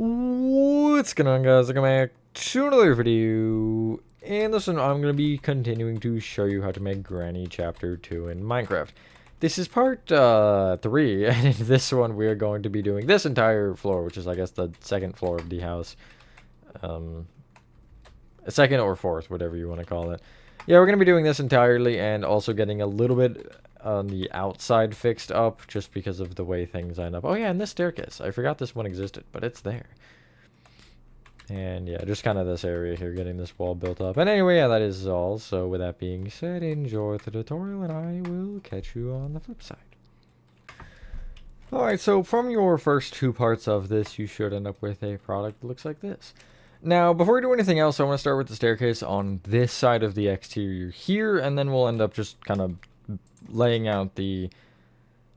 What's going on, guys? Welcome back to another video. And listen, I'm going to be continuing to show you how to make Granny Chapter 2 in Minecraft. This is part 3, and in this one we are going to be doing this entire floor, which is, I guess, the second floor of the house. Second or fourth, whatever you want to call it. Yeah, we're going to be doing this entirely, and also getting a little bit on the outside fixed up, just because of the way things end up. Oh yeah, and this staircase. I forgot this one existed, but it's there. And yeah, just kind of this area here, getting this wall built up. And anyway, yeah, that is all. So with that being said, enjoy the tutorial, and I will catch you on the flip side. Alright, so from your first two parts of this, you should end up with a product that looks like this. Now, before we do anything else, I want to start with the staircase on this side of the exterior here, and then we'll end up just kind of laying out the,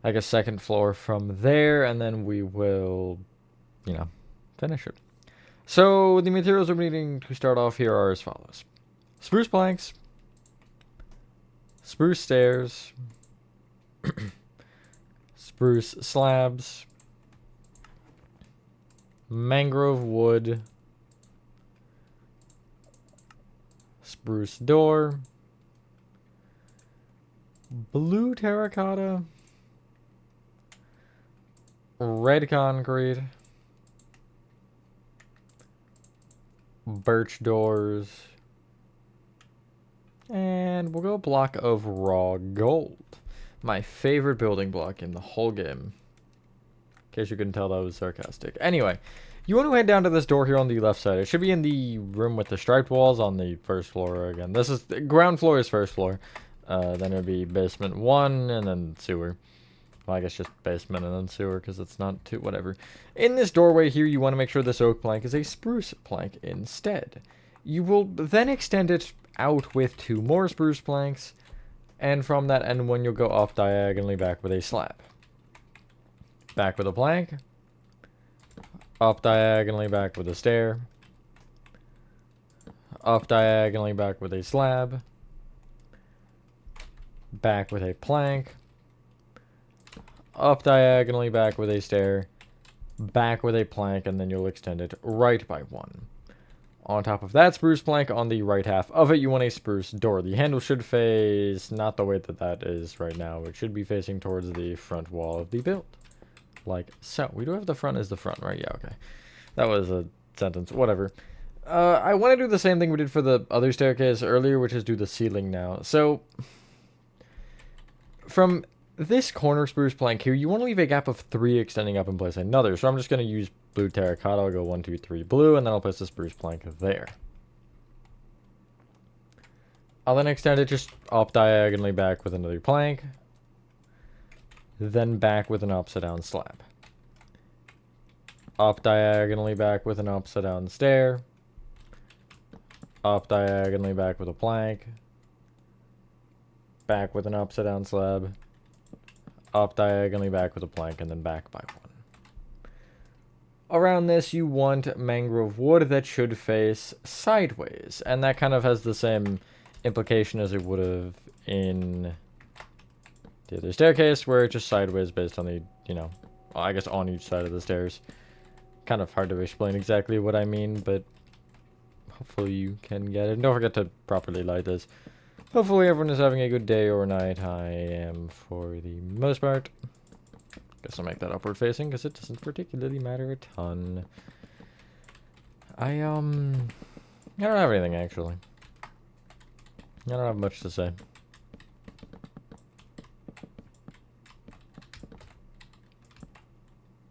like, a second floor from there, and then we will, you know, finish it. So, the materials we're needing to start off here are as follows. Spruce planks, spruce stairs, spruce slabs, mangrove wood, spruce door, blue terracotta, red concrete, birch doors, and we'll go block of raw gold. My favorite building block in the whole game. In case you couldn't tell, that was sarcastic. Anyway, you want to head down to this door here on the left side. It should be in the room with the striped walls on the first floor again. This is, ground floor is first floor. Then it would be basement 1 and then sewer. Well, I guess just basement and then sewer, because it's not too, whatever. In this doorway here, you want to make sure this oak plank is a spruce plank instead. You will then extend it out with 2 more spruce planks, and from that end one, you'll go up diagonally back with a slab. Back with a plank. Up diagonally back with a stair. Up diagonally back with a slab. Back with a plank. Up diagonally back with a stair. Back with a plank, and then you'll extend it right by 1. On top of that spruce plank, on the right half of it, you want a spruce door. The handle should face not the way that that is right now. It should be facing towards the front wall of the build. Like so. We do have the front as the front, right? Yeah, okay. That was a sentence. Whatever. I want to do the same thing we did for the other staircase earlier, which is do the ceiling now. So, from this corner spruce plank here, you want to leave a gap of 3 extending up and place another. So I'm just going to use blue terracotta. I'll go 1, 2, 3 blue, and then I'll place the spruce plank there. I'll then extend it just up diagonally back with another plank. Then back with an upside down slab. Up diagonally back with an upside down stair. Up diagonally back with a plank. Back with an upside down slab. Up diagonally back with a plank, and then back by 1. Around this, you want mangrove wood that should face sideways, and that kind of has the same implication as it would have in the other staircase, where it's just sideways based on the, you know, well, I guess on each side of the stairs. Kind of hard to explain exactly what I mean, but hopefully you can get it. And don't forget to properly light this. Hopefully everyone is having a good day or night. I am for the most part. Guess I'll make that upward facing because it doesn't particularly matter a ton. I don't have anything actually. I don't have much to say.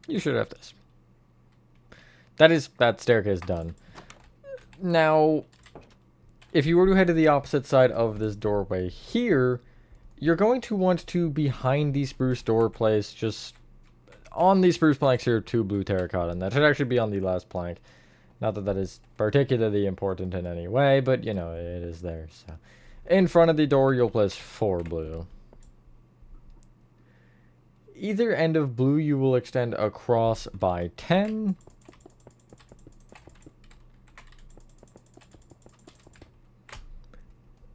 You should have this. That is that staircase done. Now, if you were to head to the opposite side of this doorway here, you're going to want to, behind the spruce door, place just on these spruce planks here 2 blue terracotta, and that should actually be on the last plank. Not that that is particularly important in any way, but you know, it is there. So, in front of the door, you'll place 4 blue. Either end of blue you will extend across by 10.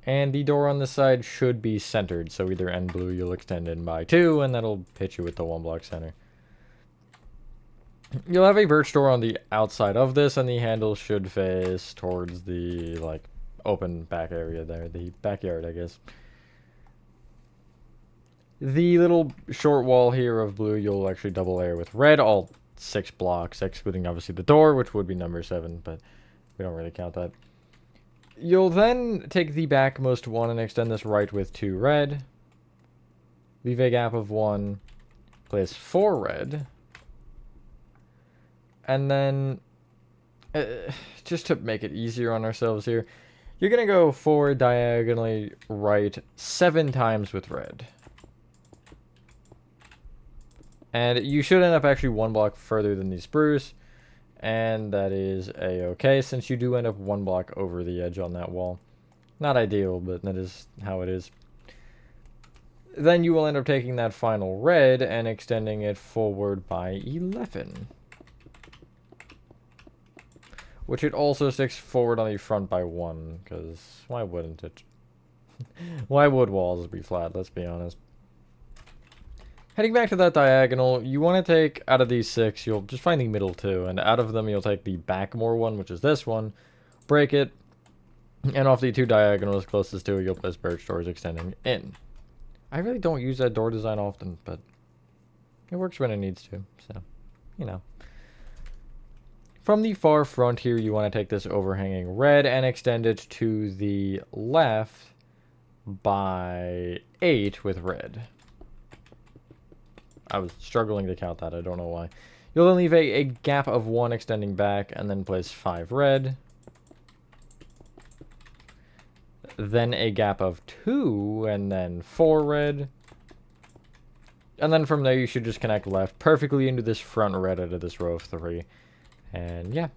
And the door on this side should be centered, so either end blue you'll extend in by 2, and that'll hit you with the 1 block center. You'll have a birch door on the outside of this, and the handle should face towards the, like, open back area there. The backyard, I guess. The little short wall here of blue, you'll actually double layer with red, all 6 blocks, excluding obviously the door, which would be number 7, but we don't really count that. You'll then take the backmost one and extend this right with 2 red. Leave a gap of 1, place 4 red. And then, just to make it easier on ourselves here, you're going to go forward diagonally right 7 times with red. And you should end up actually 1 block further than the spruce. And that is a-okay, since you do end up 1 block over the edge on that wall. Not ideal, but that is how it is. Then you will end up taking that final red and extending it forward by 11. Which it also sticks forward on the front by 1, because why wouldn't it? Why would walls be flat, let's be honest. Heading back to that diagonal, you want to take, out of these 6, you'll just find the middle 2, and out of them you'll take the backmore one, which is this one, break it, and off the 2 diagonals closest to it, you'll place birch doors extending in. I really don't use that door design often, but it works when it needs to, so, you know. From the far front here, you want to take this overhanging red and extend it to the left by 8 with red. I was struggling to count that, I don't know why. You'll then leave a gap of 1 extending back, and then place 5 red. Then a gap of 2, and then 4 red. And then from there, you should just connect left perfectly into this front red out of this row of 3. And yeah.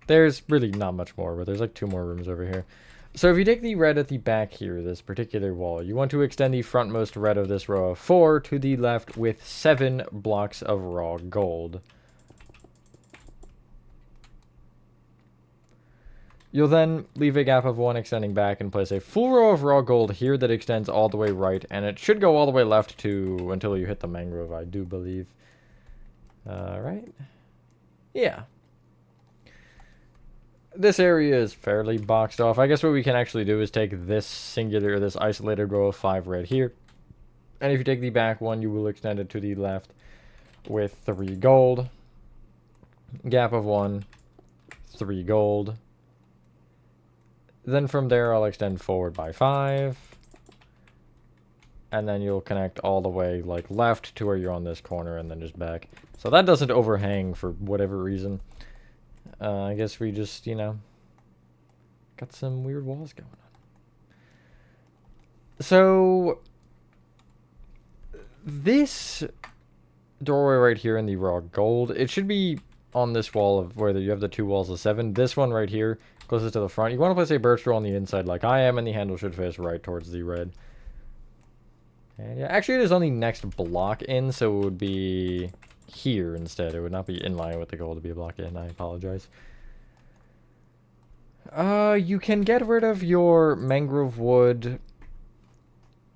There's really not much more, but there's like 2 more rooms over here. So if you take the red at the back here, this particular wall, you want to extend the frontmost red of this row of 4 to the left with 7 blocks of raw gold. You'll then leave a gap of 1 extending back and place a full row of raw gold here that extends all the way right, and it should go all the way left to until you hit the mangrove, I do believe. Right? Yeah. This area is fairly boxed off. I guess what we can actually do is take this singular, this isolated row of 5 red here. And if you take the back one, you will extend it to the left with 3 gold. Gap of 1, 3 gold. Then from there, I'll extend forward by 5. And then you'll connect all the way, like, left to where you're on this corner and then just back. So that doesn't overhang for whatever reason. I guess we just, you know, got some weird walls going on. So, this doorway right here in the raw gold, it should be on this wall of where you have the 2 walls of 7. This one right here, closest to the front. You want to place a birch door on the inside like I am, and the handle should face right towards the red. And yeah, actually it is on the next block in, so it would be here instead. It would not be in line with the goal to be a block in. I apologize. You can get rid of your mangrove wood,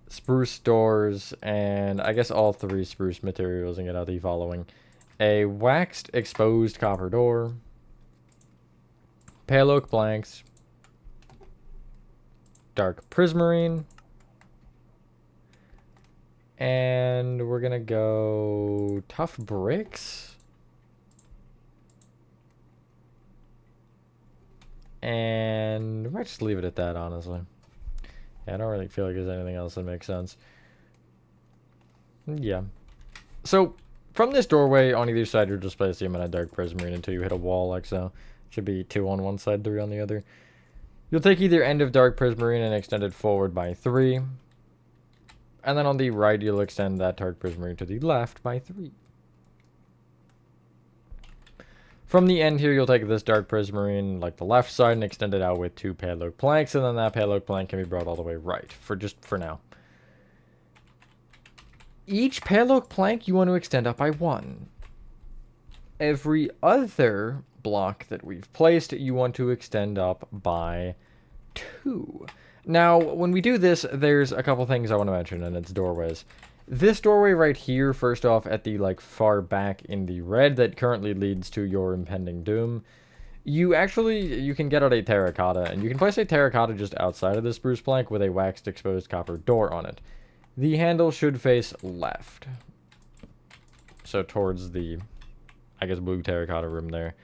spruce doors, and I guess all 3 spruce materials and get out the following. A waxed exposed copper door, pale oak blanks, dark prismarine, and we're gonna go tough bricks. And we might just leave it at that, honestly. Yeah, I don't really feel like there's anything else that makes sense. Yeah. So, from this doorway, on either side, you'll just place the amount of dark prismarine until you hit a wall, like so. Should be 2 on one side, 3 on the other. You'll take either end of dark prismarine and extend it forward by 3. And then on the right, you'll extend that dark prismarine to the left by 3. From the end here, you'll take this dark prismarine, like the left side, and extend it out with 2 pale oak planks, and then that pale oak plank can be brought all the way right, for now. Each pale oak plank you want to extend up by 1. Every other block that we've placed, you want to extend up by 2. Now, when we do this, there's a couple things I want to mention, and it's doorways. This doorway right here, first off, at the like far back in the red that currently leads to your impending doom, you can get out a terracotta, and you can place a terracotta just outside of this spruce plank with a waxed exposed copper door on it. The handle should face left. So towards the, I guess, blue terracotta room there.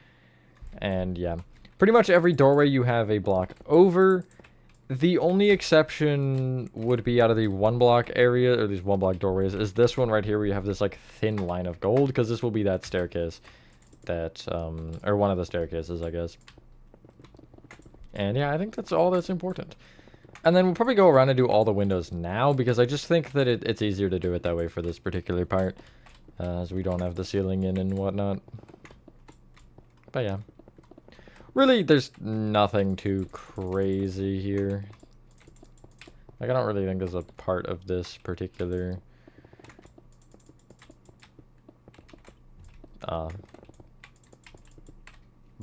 And yeah, pretty much every doorway you have a block over. The only exception would be out of the 1 block area, or these 1 block doorways, is this one right here where you have this like thin line of gold, because this will be that staircase that, or one of the staircases, I guess. And yeah, I think that's all that's important. And then we'll probably go around and do all the windows now, because I just think that it's easier to do it that way for this particular part, as we don't have the ceiling in and whatnot. But yeah. Really, there's nothing too crazy here. Like, I don't really think there's a part of this particular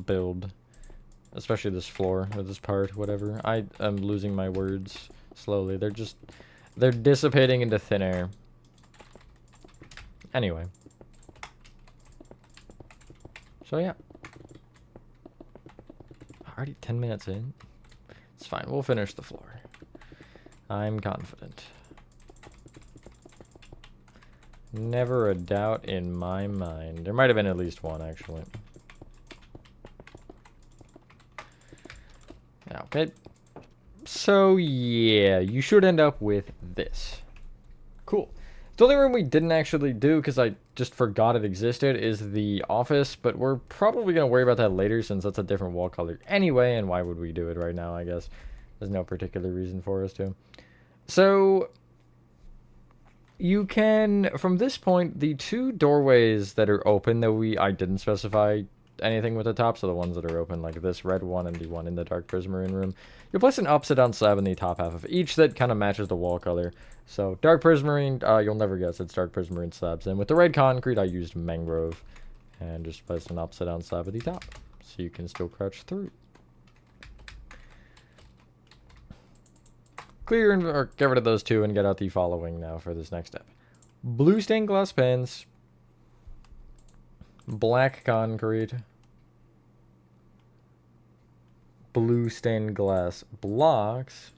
build, especially this floor or this part, whatever. I am losing my words slowly. They're dissipating into thin air. Anyway. So yeah. Already 10 minutes in. It's fine. We'll finish the floor. I'm confident. Never a doubt in my mind. There might have been at least one, actually. Okay. So, yeah. You should end up with this. Cool. The only room we didn't actually do, because I just forgot it existed, is the office, but we're probably going to worry about that later since that's a different wall color anyway, and why would we do it right now, I guess? There's no particular reason for us to. So, you can, from this point, the 2 doorways that are open that I didn't specify anything with the top, so the ones that are open, like this red one and the one in the dark prismarine room, you'll place an upside down slab in the top half of each that kind of matches the wall color. So dark prismarine, you'll never guess it's dark prismarine slabs. And with the red concrete, I used mangrove and just placed an upside down slab at the top, so you can still crouch through. Clear or get rid of those 2 and get out the following now for this next step. Blue stained glass panes. Black concrete. Blue stained glass blocks.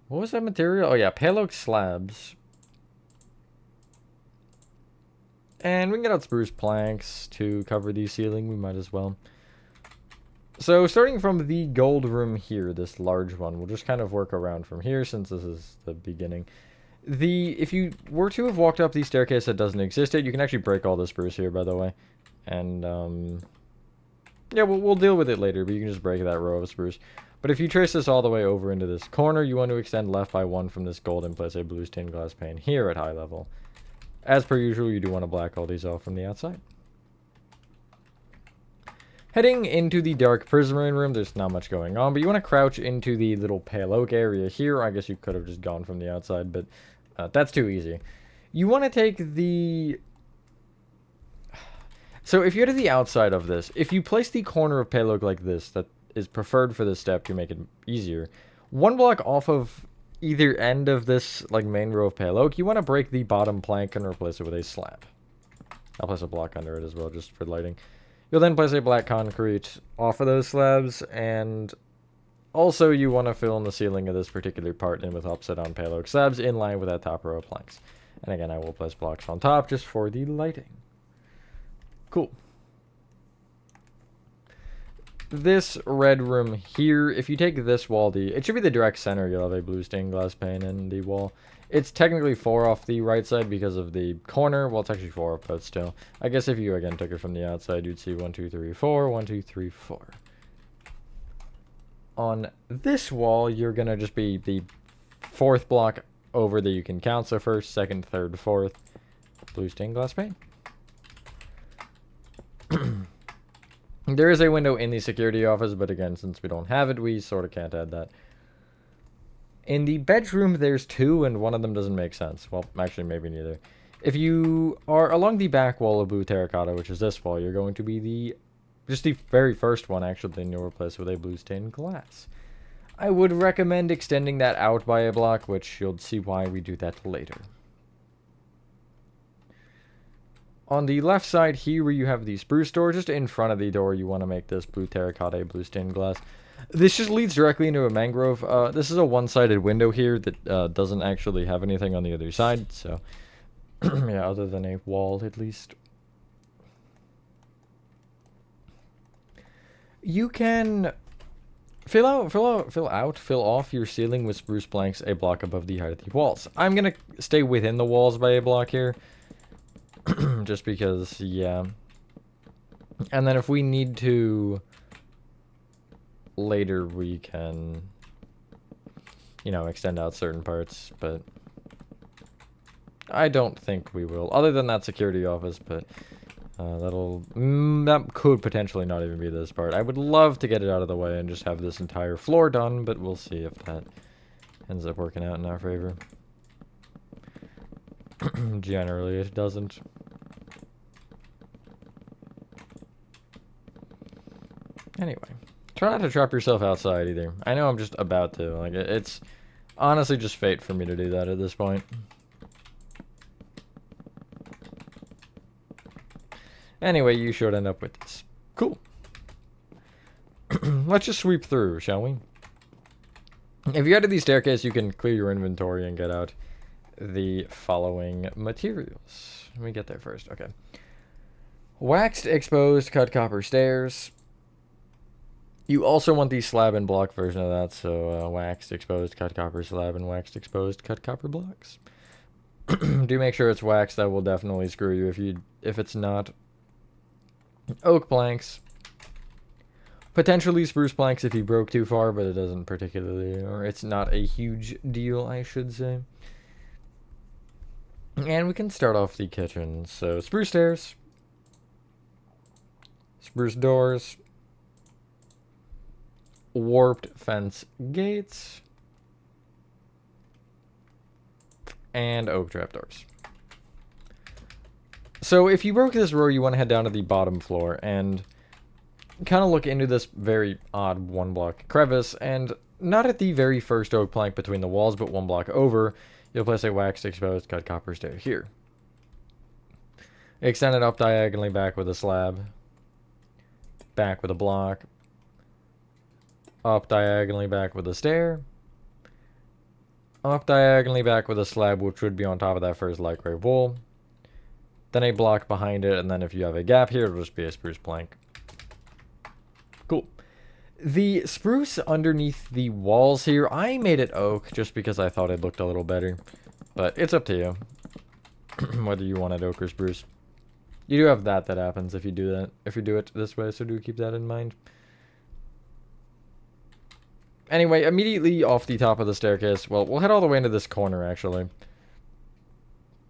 What was that material? Oh yeah, pale oak slabs. And we can get out spruce planks to cover the ceiling. We might as well. So starting from the gold room here, this large one, we'll just kind of work around from here since this is the beginning. If you were to have walked up the staircase that doesn't exist yet, you can actually break all the spruce here, by the way. And, yeah, we'll deal with it later, but you can just break that row of spruce. But if you trace this all the way over into this corner, you want to extend left by 1 from this gold and place a blue stained glass pane here at high level. As per usual, you do want to black all these off from the outside. Heading into the dark prismarine room, there's not much going on, but you want to crouch into the little pale oak area here. I guess you could have just gone from the outside, but that's too easy. You want to take the... So if you're to the outside of this, if you place the corner of pale oak like this, that is preferred for this step to make it easier, 1 block off of either end of this like main row of pale oak, you want to break the bottom plank and replace it with a slab. I'll place a block under it as well, just for lighting. You'll then place a black concrete off of those slabs, and also you want to fill in the ceiling of this particular part in with upside down pale oak slabs in line with that top row of planks. And again, I will place blocks on top just for the lighting. Cool. This red room here, if you take this wall, it should be the direct center, you'll have a blue stained glass pane in the wall. It's technically 4 off the right side because of the corner. Well, it's actually 4 up, but still. I guess if you, again, took it from the outside, you'd see 1, 2, 3, 4, 1, 2, 3, 4. On this wall, you're going to just be the 4th block over that you can count. So 1st, 2nd, 3rd, 4th. Blue stained glass pane. There is a window in the security office, but again, since we don't have it, we sort of can't add that. In the bedroom, there's 2, and one of them doesn't make sense. Well, actually, maybe neither. If you are along the back wall of blue terracotta, which is this wall, you're going to be just the very first one, actually, then you'll replace with a blue stained glass. I would recommend extending that out by a block, which you'll see why we do that later. On the left side here where you have the spruce door, just in front of the door, you want to make this blue terracotta, blue stained glass. This just leads directly into a mangrove. This is a one-sided window here that doesn't actually have anything on the other side, so yeah, other than a wall at least. You can fill off your ceiling with spruce planks a block above the height of the walls. I'm gonna stay within the walls by a block here. Just because, yeah. And then if we need to later, we can, you know, extend out certain parts, but I don't think we will. Other than that security office, but that could potentially not even be this part. I would love to get it out of the way and just have this entire floor done, but we'll see if that ends up working out in our favor. Generally, it doesn't. Anyway, try not to trap yourself outside either. I know I'm just about to. Like, it's honestly just fate for me to do that at this point. Anyway, you should end up with this. Cool. Let's just sweep through, shall we? If you go to the staircase, you can clear your inventory and get out the following materials. Let me get there first. Okay. Waxed, exposed, cut copper stairs. You also want the slab and block version of that, so waxed, exposed, cut copper slab, and waxed, exposed, cut copper blocks. Do make sure it's waxed. That will definitely screw you if it's not. Oak planks. Potentially spruce planks if you broke too far, but it doesn't particularly, or it's not a huge deal, I should say. And we can start off the kitchen. So spruce stairs, spruce doors, warped fence gates, and oak trapdoors. So if you broke this row, you want to head down to the bottom floor and kind of look into this very odd one block crevice, and not at the very first oak plank between the walls, but one block over, you'll place a waxed, exposed, cut copper stair here. Extend it up diagonally back with a slab, back with a block, up diagonally back with a stair, up diagonally back with a slab, which would be on top of that first light gray wall, then a block behind it, and then if you have a gap here, it'll just be a spruce plank. Cool. The spruce underneath the walls here, I made it oak just because I thought it looked a little better, but it's up to you whether you want it oak or spruce. You do have that happens if you do that, if you do it this way, so do keep that in mind. Anyway, immediately off the top of the staircase, well, we'll head all the way into this corner, actually.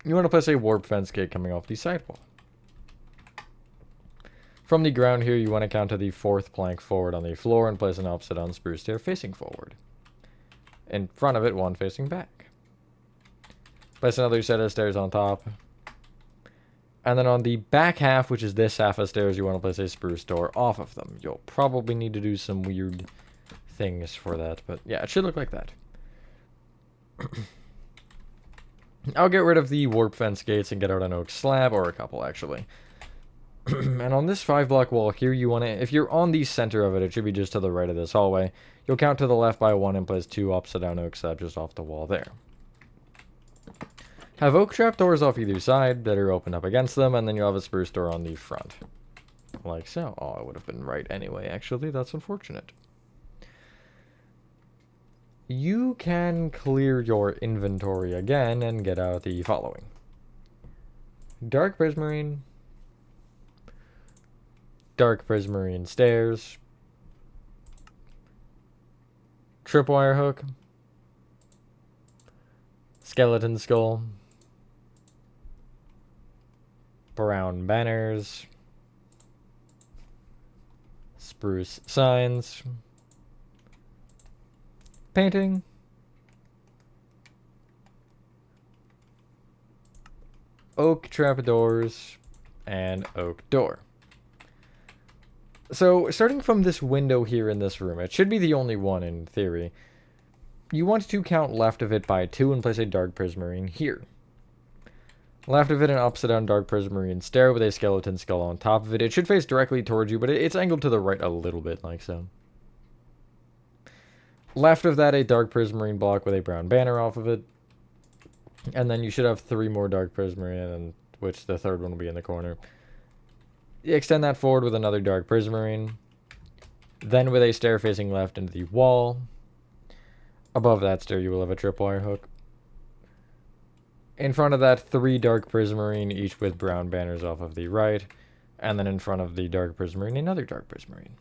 You want to place a warp fence gate coming off the sidewall. From the ground here, you want to count to the fourth plank forward on the floor and place an opposite on spruce stair facing forward. In front of it, one facing back. Place another set of stairs on top. And then on the back half, which is this half of stairs, you want to place a spruce door off of them. You'll probably need to do some weird things for that, but yeah, it should look like that. I'll get rid of the warp fence gates and get out an oak slab, or a couple actually. And on this 5-block wall here, you want to, if you're on the center of it, it should be just to the right of this hallway. You'll count to the left by 1 and place 2 upside down oak slabs just off the wall there. Have oak trapdoors off either side that are opened up against them, and then you'll have a spruce door on the front. Like so. Oh, I would have been right anyway, actually. That's unfortunate. You can clear your inventory again and get out the following. Dark prismarine. Dark prismarine stairs. Tripwire hook. Skeleton skull. Brown banners. Spruce signs. Painting. Oak trapdoors. And oak door. So, starting from this window here in this room, it should be the only one in theory. You want to count left of it by 2 and place a dark prismarine here. Left of it, an upside down dark prismarine stair with a skeleton skull on top of it. It should face directly towards you, but it's angled to the right a little bit, like so. Left of that, a dark prismarine block with a brown banner off of it. And then you should have 3 more dark prismarine, and which the third one will be in the corner. You extend that forward with another dark prismarine. Then with a stair facing left into the wall. Above that stair, you will have a tripwire hook. In front of that, 3 dark prismarine, each with brown banners off of the right. And then in front of the dark prismarine, another dark prismarine.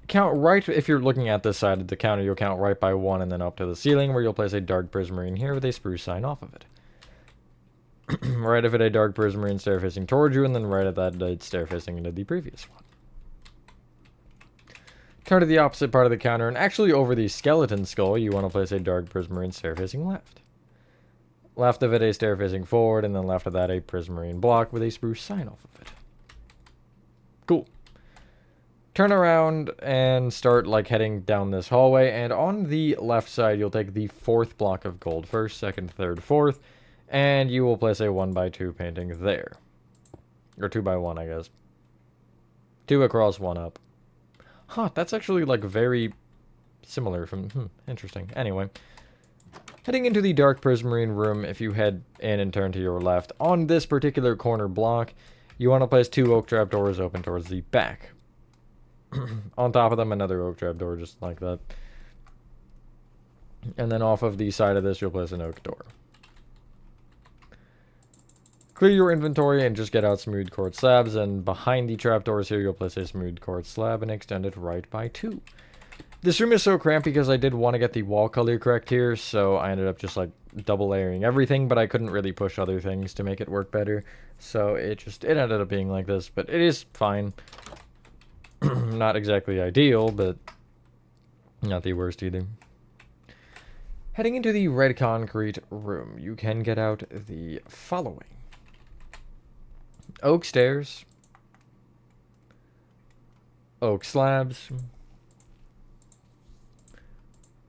Count right, if you're looking at this side of the counter, you'll count right by 1 and then up to the ceiling, where you'll place a dark prismarine here with a spruce sign off of it. Right of it, a dark prismarine stair facing towards you, and then right at that, stair facing into the previous one. Turn to the opposite part of the counter, and actually over the skeleton skull, you want to place a dark prismarine stair facing left. Left of it, a stair facing forward, and then left of that, a prismarine block with a spruce sign off of it. Cool. Turn around and start, like, heading down this hallway, and on the left side, you'll take the 4th block of gold. First, second, third, 4th, and you will place a 1x2 painting there. Or 2x1, I guess. 2 across, 1 up. Huh, that's actually, like, very similar from... interesting. Anyway. Heading into the dark prismarine room, if you head in and turn to your left, on this particular corner block, you want to place 2 oak trapdoors open towards the back. On top of them, another oak trapdoor, just like that. And then off of the side of this, you'll place an oak door. Clear your inventory and just get out smooth quartz slabs, and behind the trapdoors here, you'll place a smooth quartz slab and extend it right by 2. This room is so cramped because I did want to get the wall color correct here, so I ended up just, like, double layering everything, but I couldn't really push other things to make it work better, so it ended up being like this, but it is fine. Not exactly ideal, but not the worst either. Heading into the red concrete room, you can get out the following. Oak stairs, oak slabs,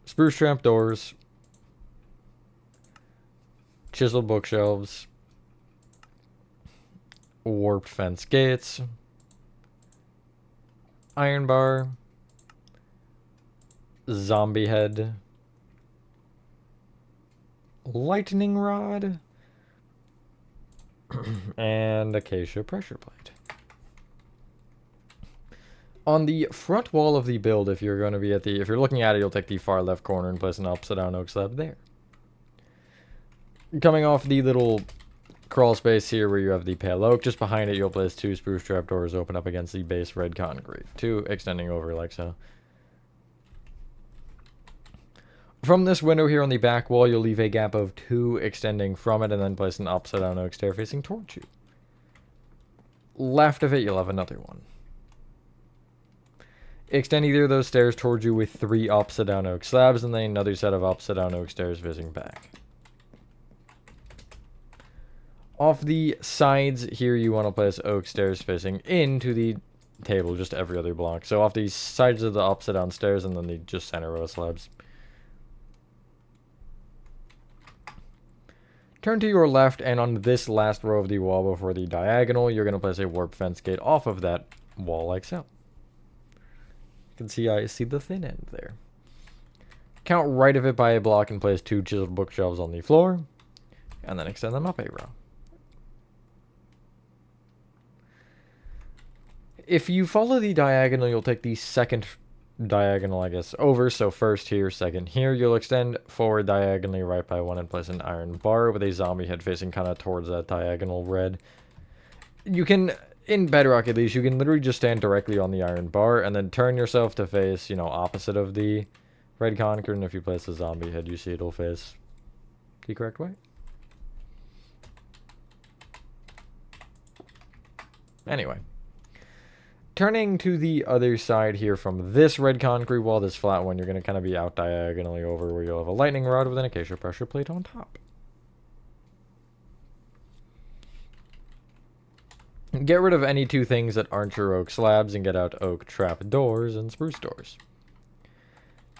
spruce trap doors, chiseled bookshelves, warped fence gates, iron bar, zombie head, lightning rod, and acacia pressure plate. On the front wall of the build, if you're going to be if you're looking at it, you'll take the far left corner and place an upside down oak slab there. Coming off the little crawl space here where you have the pale oak, just behind it you'll place 2 spruce trapdoors open up against the base red concrete. 2 extending over like so. From this window here on the back wall, you'll leave a gap of 2 extending from it, and then place an upside down oak stair facing towards you. Left of it, you'll have another one. Extend either of those stairs towards you with 3 upside down oak slabs, and then another set of upside down oak stairs facing back. Off the sides here, you want to place oak stairs facing into the table, just every other block. So off the sides of the upside down stairs, and then the just center row of slabs. Turn to your left, and on this last row of the wall before the diagonal, you're going to place a warp fence gate off of that wall like so. You can see I see the thin end there. Count right of it by a block and place 2 chiseled bookshelves on the floor, and then extend them up a row. If you follow the diagonal, you'll take the second diagonal, I guess, over. So first here, second here. You'll extend forward diagonally right by 1 and place an iron bar with a zombie head facing kind of towards that diagonal red. You can, in Bedrock at least, you can literally just stand directly on the iron bar and then turn yourself to face, you know, opposite of the red concrete. And if you place the zombie head, you see it'll face the correct way. Anyway. Turning to the other side here from this red concrete wall, this flat one, you're going to kind of be out diagonally over where you'll have a lightning rod with an acacia pressure plate on top. Get rid of any two things that aren't your oak slabs and get out oak trap doors and spruce doors.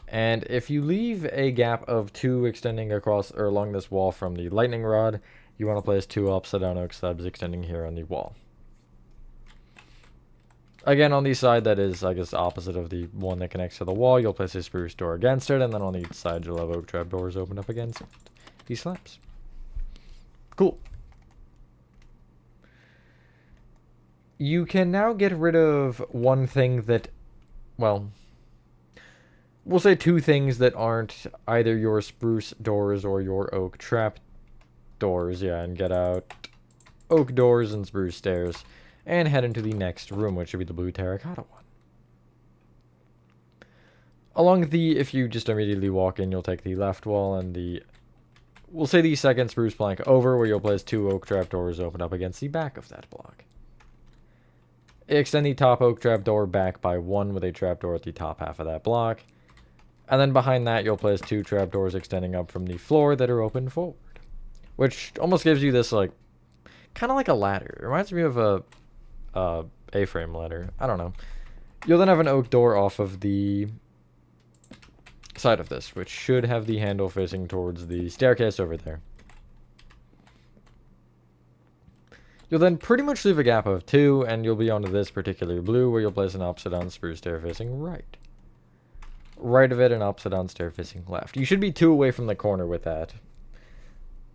And if you leave a gap of 2 extending across or along this wall from the lightning rod, you want to place 2 upside down oak slabs extending here on the wall. Again, on the side that is, I guess, opposite of the one that connects to the wall, you'll place a spruce door against it, and then on each side you'll have oak trap doors opened up against these slabs. Cool. You can now get rid of one thing that, well, we'll say 2 things that aren't either your spruce doors or your oak trap doors, yeah, and get out oak doors and spruce stairs, and head into the next room, which should be the blue terracotta one. Along the, if you just immediately walk in, you'll take the left wall and the, we'll say the second spruce plank over, where you'll place 2 oak trap doors open up against the back of that block. Extend the top oak trap door back by 1 with a trap door at the top half of that block. And then behind that, you'll place 2 trap doors extending up from the floor that are open forward. Which almost gives you this, like, kind of like a ladder. It reminds me of a A-frame ladder. I don't know. You'll then have an oak door off of the side of this, which should have the handle facing towards the staircase over there. You'll then pretty much leave a gap of 2, and you'll be onto this particular blue, where you'll place an upside down spruce stair facing right. Right of it, an upside down stair facing left. You should be 2 away from the corner with that.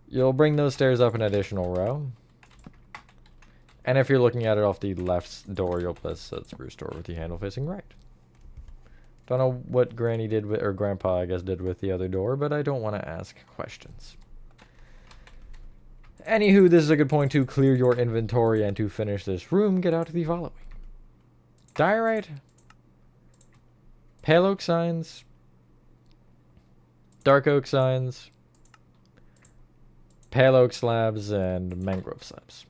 You'll bring those stairs up an additional row. And if you're looking at it off the left door, you'll place that spruce door with the handle facing right. Don't know what Granny did with, or Grandpa, I guess, did with the other door, but I don't want to ask questions. Anywho, this is a good point to clear your inventory, and to finish this room, get out the following. Diorite, pale oak signs, dark oak signs, pale oak slabs, and mangrove slabs.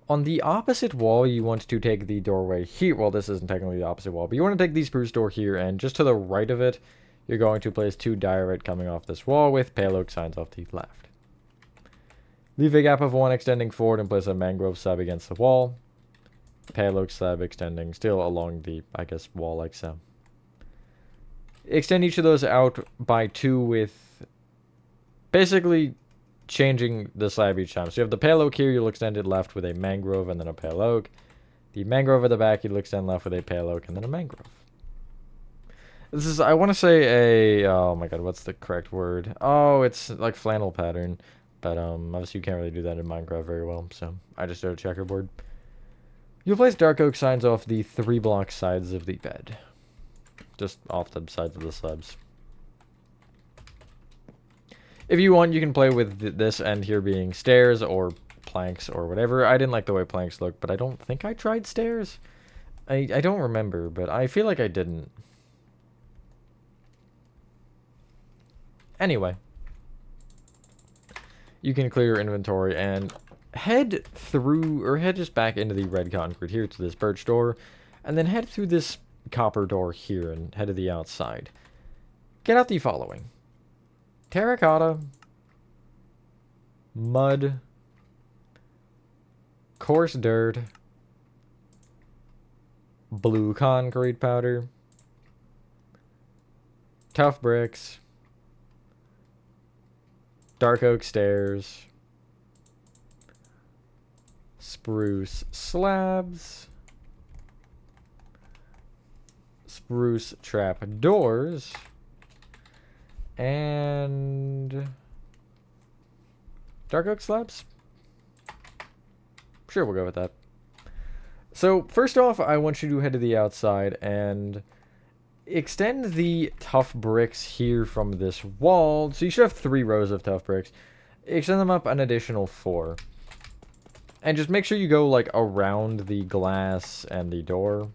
On the opposite wall, you want to take the doorway here. Well, this isn't technically the opposite wall, but you want to take the spruce door here, and just to the right of it, you're going to place 2 diorite coming off this wall with pale oak signs off the left. Leave a gap of 1 extending forward and place a mangrove slab against the wall. Pale oak slab extending still along the, I guess, wall like so. Extend each of those out by 2 with basically changing the slab each time. So you have the pale oak here, you'll extend it left with a mangrove and then a pale oak. The mangrove at the back, you'll extend left with a pale oak and then a mangrove. This is, I want to say a, oh my god, what's the correct word? Oh, it's like flannel pattern. But obviously you can't really do that in Minecraft very well, so I just did a checkerboard. You'll place dark oak signs off the 3 block sides of the bed. Just off the sides of the slabs. If you want, you can play with this end here being stairs or planks or whatever. I didn't like the way planks look, but I don't think I tried stairs. I don't remember, but I feel like I didn't. Anyway. You can clear your inventory and head through, or head just back into the red concrete here to this birch door, and then head through this copper door here and head to the outside. Get out the following: terracotta, mud, coarse dirt, blue concrete powder, tough bricks, dark oak stairs, spruce slabs, spruce trap doors, and dark oak slabs? Sure, we'll go with that. So, first off, I want you to head to the outside and extend the tough bricks here from this wall. So you should have 3 rows of tough bricks. Extend them up an additional 4. And just make sure you go, like, around the glass and the door.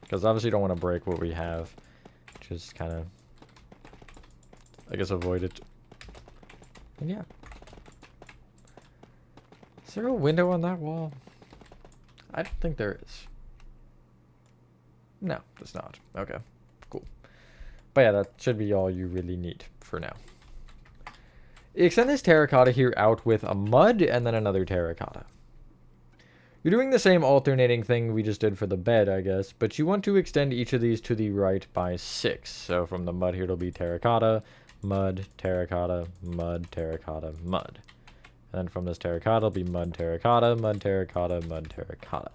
Because obviously you don't want to break what we have. Just kind of, I guess, avoid it. And yeah. Is there a window on that wall? I don't think there is. No, there's not. Okay, cool. But yeah, that should be all you really need for now. Extend this terracotta here out with a mud and then another terracotta. You're doing the same alternating thing we just did for the bed, I guess, but you want to extend each of these to the right by 6. So from the mud here, it'll be terracotta, mud, terracotta, mud, terracotta, mud. And then from this terracotta, it'll be mud, terracotta, mud, terracotta, mud, terracotta.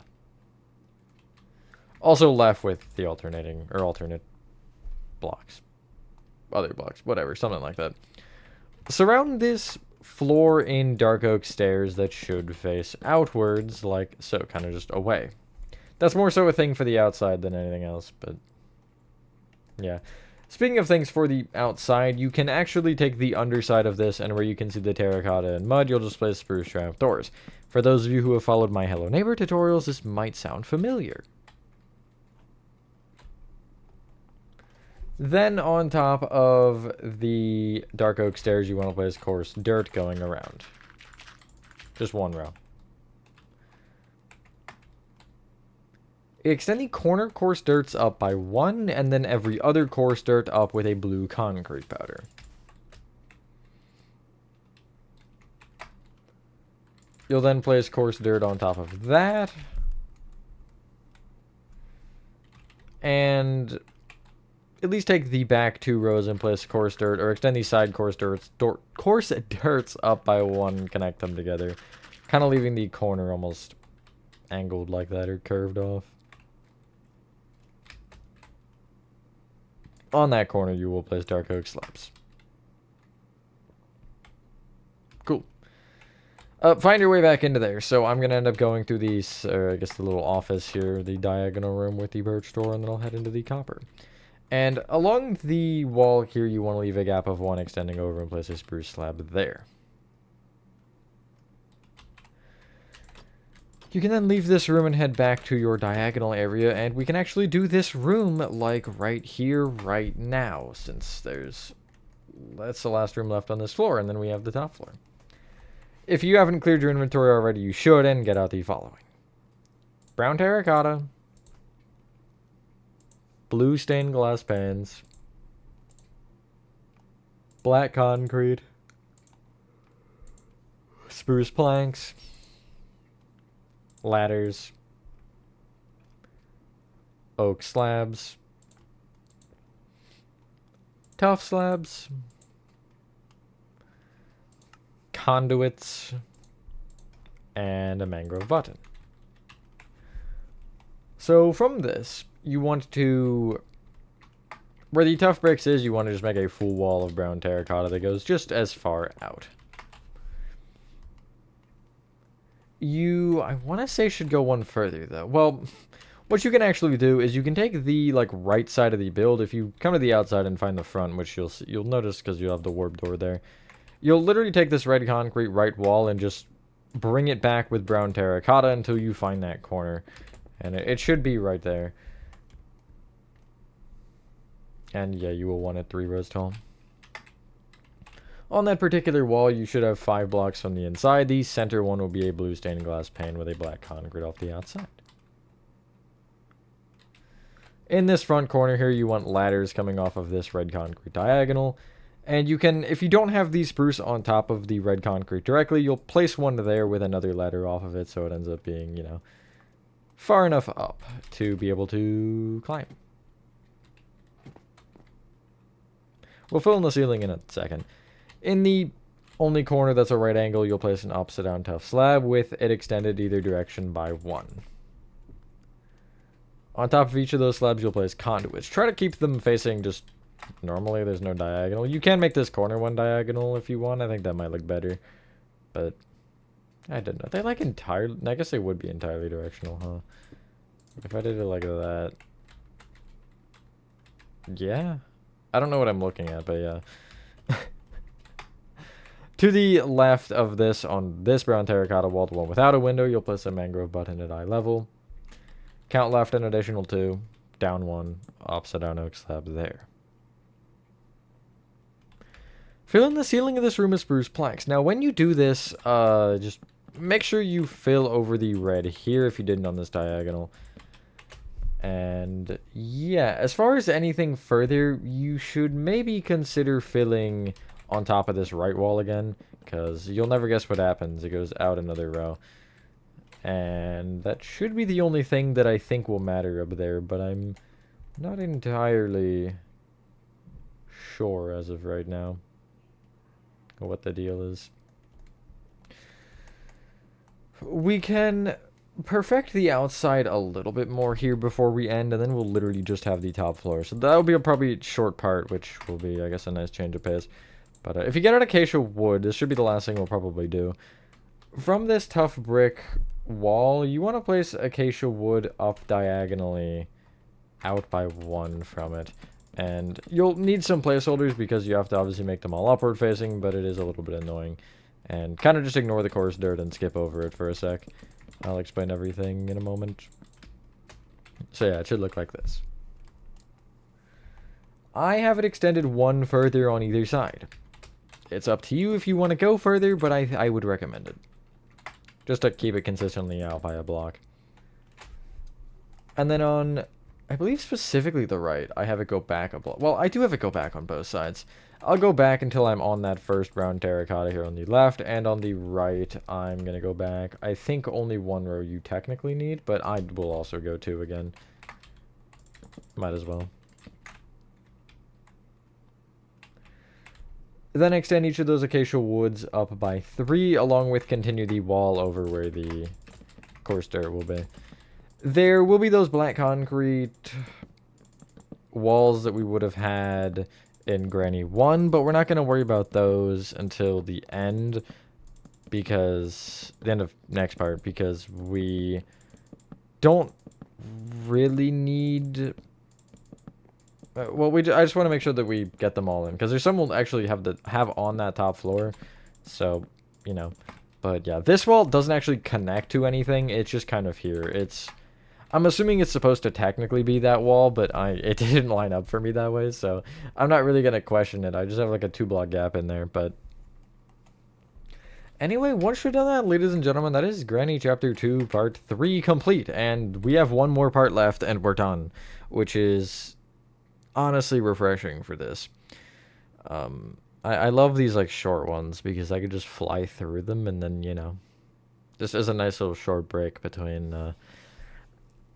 Also left with the alternate blocks. Other blocks, whatever, something like that. Surround this floor in dark oak stairs that should face outwards, like so, kind of just away. That's more so a thing for the outside than anything else, but yeah. Speaking of things for the outside, you can actually take the underside of this, and where you can see the terracotta and mud, you'll just place spruce trap doors. For those of you who have followed my Hello Neighbor tutorials, this might sound familiar. Then on top of the dark oak stairs, you want to place coarse dirt going around. Just one row. Extend the corner coarse dirts up by 1, and then every other coarse dirt up with a blue concrete powder. You'll then place coarse dirt on top of that. And at least take the back 2 rows and place coarse dirt, or extend these side coarse dirts up by 1, connect them together. Kind of leaving the corner almost angled like that, or curved off. On that corner, you will place dark oak slabs. Cool. Find your way back into there. So I'm going to end up going through these, or I guess the little office here, the diagonal room with the birch door, and then I'll head into the copper. And along the wall here, you want to leave a gap of 1 extending over and place a spruce slab there. You can then leave this room and head back to your diagonal area, and we can actually do this room like right here, right now, since that's the last room left on this floor, and then we have the top floor. If you haven't cleared your inventory already, you should, and get out the following. Brown terracotta, blue stained glass pans, black concrete, spruce planks, ladders, oak slabs, tough slabs, conduits, and a mangrove button. So from this, you want to, where the tough bricks is, you want to just make a full wall of brown terracotta that goes just as far out. I want to say should go one further though. Well, what you can actually do is you can take the right side of the build. If you come to the outside and find the front, which you'll notice because you have the warp door there, you'll literally take this red concrete right wall and just bring it back with brown terracotta until you find that corner, and it should be right there. And yeah, you will want it 3 rows tall. On that particular wall, you should have 5 blocks from the inside. The center one will be a blue stained glass pane with a black concrete off the outside. In this front corner here, you want ladders coming off of this red concrete diagonal. And you can, if you don't have the spruce on top of the red concrete directly, you'll place one there with another ladder off of it, so it ends up being, far enough up to be able to climb. We'll fill in the ceiling in a second. In the only corner that's a right angle, you'll place an upside down tough slab with it extended either direction by 1. On top of each of those slabs, you'll place conduits. Try to keep them facing just normally. There's no diagonal. You can make this corner one diagonal if you want. I think that might look better. But I don't know. They entirely, I guess they would be entirely directional, huh? If I did it like that. Yeah. I don't know what I'm looking at, but yeah. To the left of this, on this brown terracotta wall, the one without a window, you'll place a mangrove button at eye level. Count left an additional 2. Down 1. Upside down oak slab there. Fill in the ceiling of this room with spruce planks. Now, when you do this, just make sure you fill over the red here if you didn't on this diagonal. And yeah, as far as anything further, you should maybe consider filling on top of this right wall again, because you'll never guess what happens. It goes out another row. And that should be the only thing that I think will matter up there, but I'm not entirely sure as of right now what the deal is. We can perfect the outside a little bit more here before we end, and then we'll literally just have the top floor. So that'll be a probably short part, which will be, I guess, a nice change of pace. But if you get out acacia wood, this should be the last thing we'll probably do. From this tough brick wall, you want to place acacia wood up diagonally out by 1 from it. And you'll need some placeholders because you have to obviously make them all upward facing, but it is a little bit annoying. And kind of just ignore the coarse dirt and skip over it for a sec. I'll explain everything in a moment. So yeah, it should look like this. I have it extended 1 further on either side. It's up to you if you want to go further, but I would recommend it. Just to keep it consistently out by a block. And then on, I believe specifically the right, I have it go back a block. Well, I do have it go back on both sides. I'll go back until I'm on that first brown terracotta here on the left, and on the right, I'm going to go back. I think only 1 row you technically need, but I will also go 2 again. Might as well. Then extend each of those acacia woods up by 3, along with continue the wall over where the coarse dirt will be. There will be those black concrete walls that we would have had in Granny 1, but we're not going to worry about those until the end, because the end of next part, because we don't really need... well, I just want to make sure that we get them all in, because there's some we'll actually have on that top floor, so, you know. But yeah, this wall doesn't actually connect to anything, it's just kind of here. I'm assuming it's supposed to technically be that wall, but it didn't line up for me that way, so I'm not really going to question it. I just have like a 2-block gap in there, but... Anyway, once you're done that, ladies and gentlemen, that is Granny Chapter 2, Part 3 complete, and we have 1 more part left, and we're done, which is honestly refreshing for this. I love these, like, short ones, because I could just fly through them, and then, you know, just as a nice little short break between...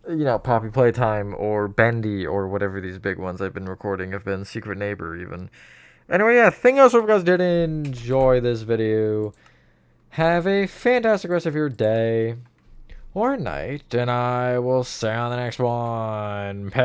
you know, Poppy Playtime or Bendy or whatever these big ones I've been recording have been. Secret Neighbor, even. Anyway, yeah, thank you so much if you guys did enjoy this video. Have a fantastic rest of your day or night, and I will see you on the next one. Peace.